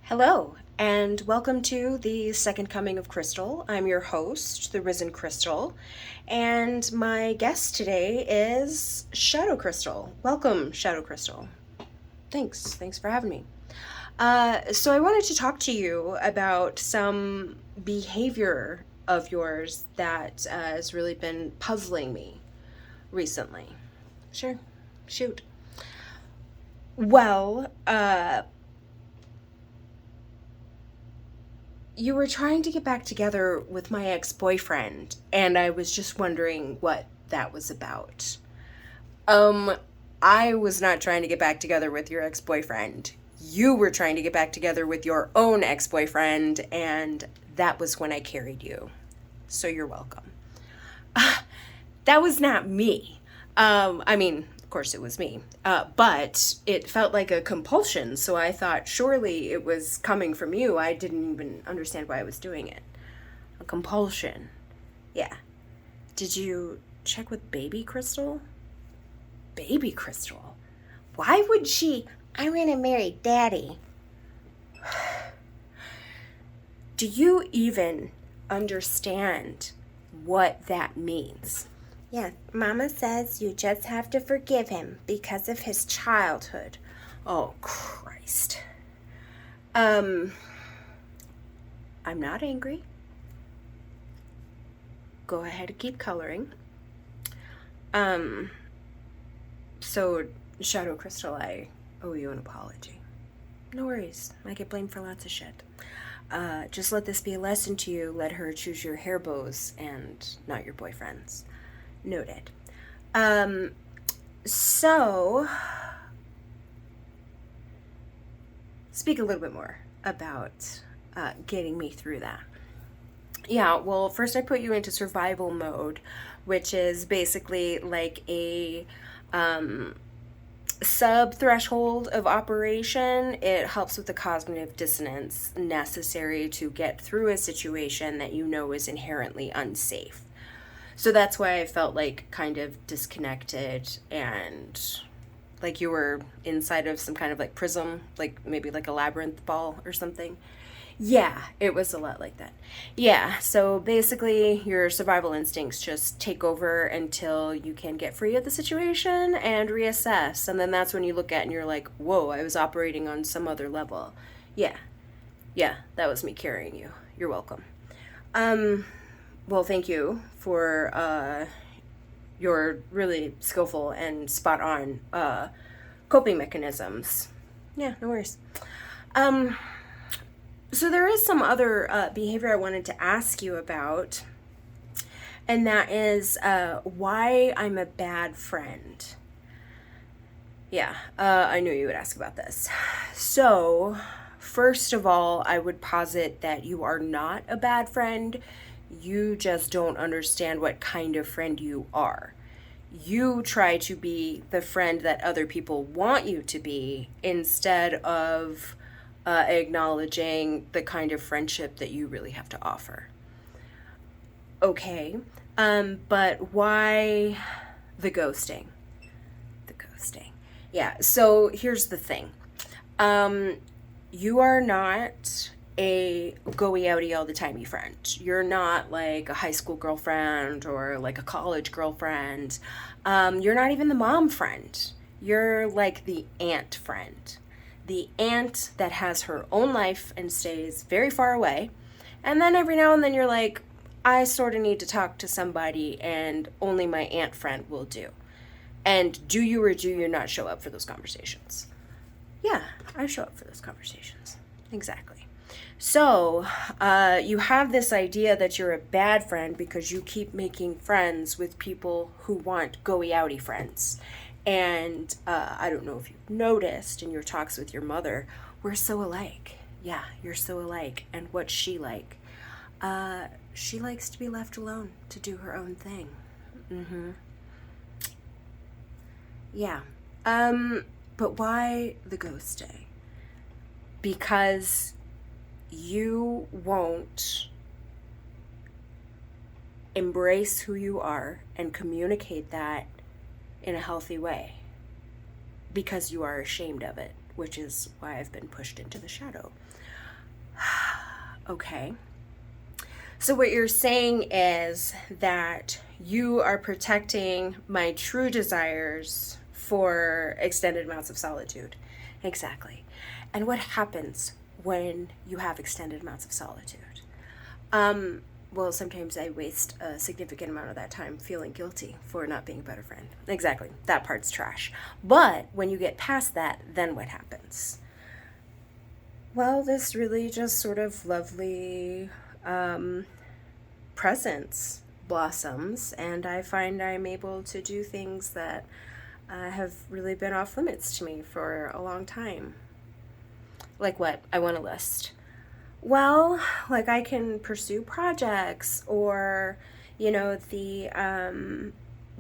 Hello, and welcome to the second coming of Krystl. I'm your host, the Risen Krystl, and my guest today is Shadow Krystl. Welcome, Shadow Krystl. Thanks for having me. So I wanted to talk to you about some behavior of yours that has really been puzzling me recently. Sure, shoot. Well, you were trying to get back together with my ex-boyfriend, and I was just wondering what that was about. Um, I was not trying to get back together with your ex-boyfriend. You were trying to get back together with your own ex-boyfriend, and that was when I carried you. So you're welcome. That was not me. Of course it was me. But it felt like a compulsion, so I thought surely it was coming from you. I didn't even understand why I was doing it. A compulsion. Yeah. Did you check with Baby Krystl? Baby Krystl? Why would she? I want to marry Daddy. Do you even understand what that means? Yeah, Mama says you just have to forgive him because of his childhood. Oh, Christ. I'm not angry. Go ahead and keep coloring. So, Shadow Krystl, I owe you an apology. No worries. I get blamed for lots of shit. Just let this be a lesson to you. Let her choose your hair bows and not your boyfriend's. Noted. So, speak a little bit more about getting me through that. Yeah, well, first I put you into survival mode, which is basically like a sub-threshold of operation. It helps with the cognitive dissonance necessary to get through a situation that you know is inherently unsafe. So that's why I felt like kind of disconnected and like you were inside of some kind of like prism, like maybe like a labyrinth ball or something. Yeah, it was a lot like that. Yeah, so basically your survival instincts just take over until you can get free of the situation and reassess. And then that's when you look at it and you're like, whoa, I was operating on some other level. Yeah, that was me carrying you. You're welcome. Well, thank you for your really skillful and spot on coping mechanisms. Yeah, no worries. So there is some other behavior I wanted to ask you about, and that is why I'm a bad friend. Yeah, I knew you would ask about this. So, first of all, I would posit that you are not a bad friend. You just don't understand what kind of friend you are. You try to be the friend that other people want you to be instead of acknowledging the kind of friendship that you really have to offer. Okay, but why the ghosting? The ghosting. Yeah, so here's the thing. You are not a goey outy all the timey friend. You're not like a high school girlfriend or like a college girlfriend. You're not even the mom friend. You're like the aunt friend. The aunt that has her own life and stays very far away. And then every now and then you're like, I sort of need to talk to somebody and only my aunt friend will do. And do you or do you not show up for those conversations? Yeah, I show up for those conversations. Exactly. So, you have this idea that you're a bad friend because you keep making friends with people who want goey outy friends. And I don't know if you've noticed in your talks with your mother, we're so alike. Yeah, you're so alike. And what's she like? She likes to be left alone to do her own thing. Mm-hmm. Yeah. But why the ghosting? Because you won't embrace who you are and communicate that in a healthy way because you are ashamed of it. which is why I've been pushed into the shadow. Okay. So what you're saying is that you are protecting my true desires for extended amounts of solitude. Exactly. And what happens when you have extended amounts of solitude? Well, sometimes I waste a significant amount of that time feeling guilty for not being a better friend. Exactly. That part's trash. But when you get past that, then what happens? Well, this really just sort of lovely presence blossoms, and I find I'm able to do things that have really been off limits to me for a long time. Like what? I want a list. Well, like I can pursue projects, or the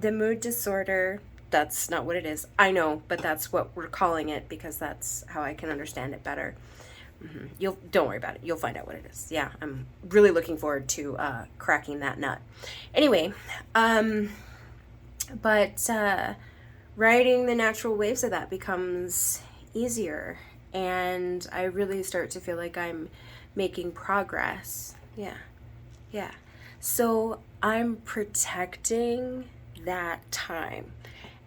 mood disorder. That's not what it is. I know, but that's what we're calling it because that's how I can understand it better. You'll Don't worry about it. You'll find out what it is. Yeah, I'm really looking forward to cracking that nut. Anyway, but riding the natural waves of that becomes easier, and I really start to feel like I'm making progress. Yeah, yeah. So I'm protecting that time,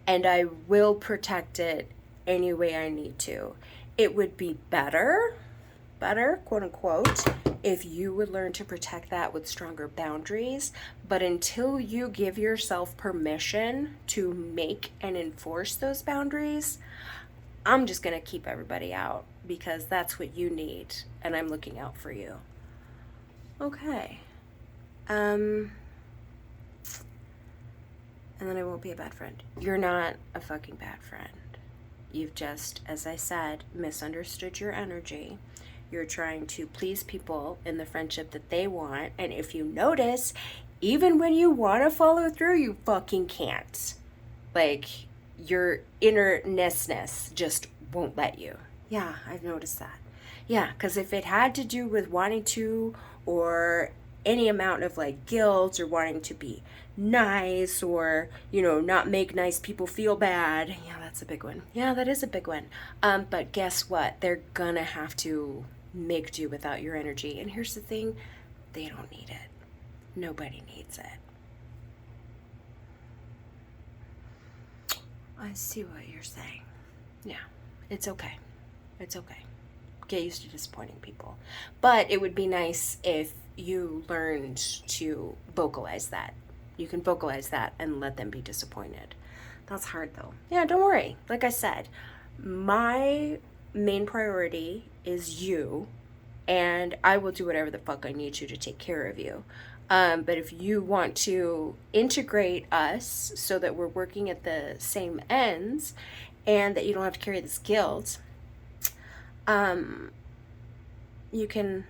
and I will protect it any way I need to. It would be better, quote unquote, if you would learn to protect that with stronger boundaries. But until you give yourself permission to make and enforce those boundaries, I'm just going to keep everybody out because that's what you need, and I'm looking out for you. Okay. And then I won't be a bad friend. You're not a fucking bad friend. You've just, as I said, misunderstood your energy. You're trying to please people in the friendship that they want, and if you notice, even when you want to follow through, you fucking can't. Like, your innerness just won't let you. Yeah, I've noticed that. Yeah, because if it had to do with wanting to, or any amount of like guilt, or wanting to be nice, or not make nice people feel bad, yeah, that's a big one. Yeah, that is a big one. But guess what? They're gonna have to make do without your energy. And here's the thing, they don't need it. Nobody needs it. I see what you're saying. Yeah, it's okay. It's okay. Get used to disappointing people. But it would be nice if you learned to vocalize that. You can vocalize that and let them be disappointed. That's hard though. Yeah, don't worry. Like I said, my main priority is you, and I will do whatever the fuck I need to take care of you. But if you want to integrate us so that we're working at the same ends and that you don't have to carry this guilt, you can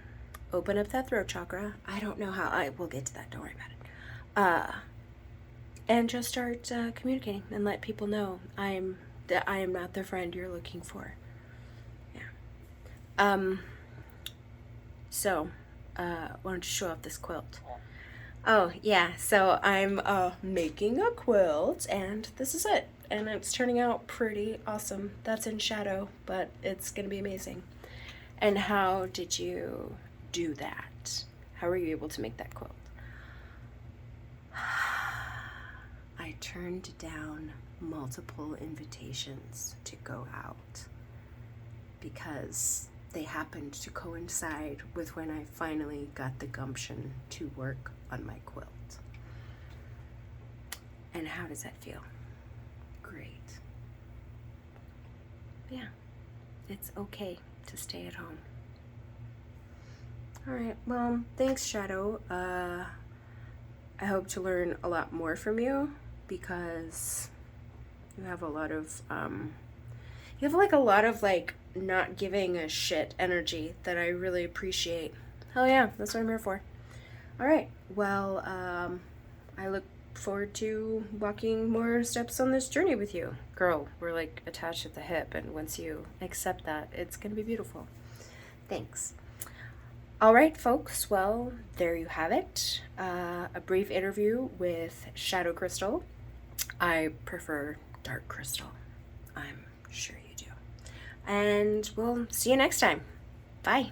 open up that throat chakra. I don't know how. We'll get to that. Don't worry about it. And just start communicating and let people know I am not the friend you're looking for. Yeah. So, why don't you show off this quilt? Oh, yeah. So I'm making a quilt, and this is it. And it's turning out pretty awesome. That's in shadow, but it's going to be amazing. And how did you do that? How were you able to make that quilt? I turned down multiple invitations to go out because they happened to coincide with when I finally got the gumption to work on my quilt. And how does that feel? Great. Yeah, it's okay to stay at home. All right, well, thanks, Shadow. I hope to learn a lot more from you because you have a lot of, not giving a shit energy that I really appreciate. Hell yeah, that's what I'm here for. All right, well, I look forward to walking more steps on this journey with you. Girl, we're like attached at the hip, and once you accept that, it's gonna be beautiful. Thanks. All right, folks, well, there you have it. A brief interview with Shadow Krystl. I prefer dark crystal. I'm sure you do. And we'll see you next time. Bye.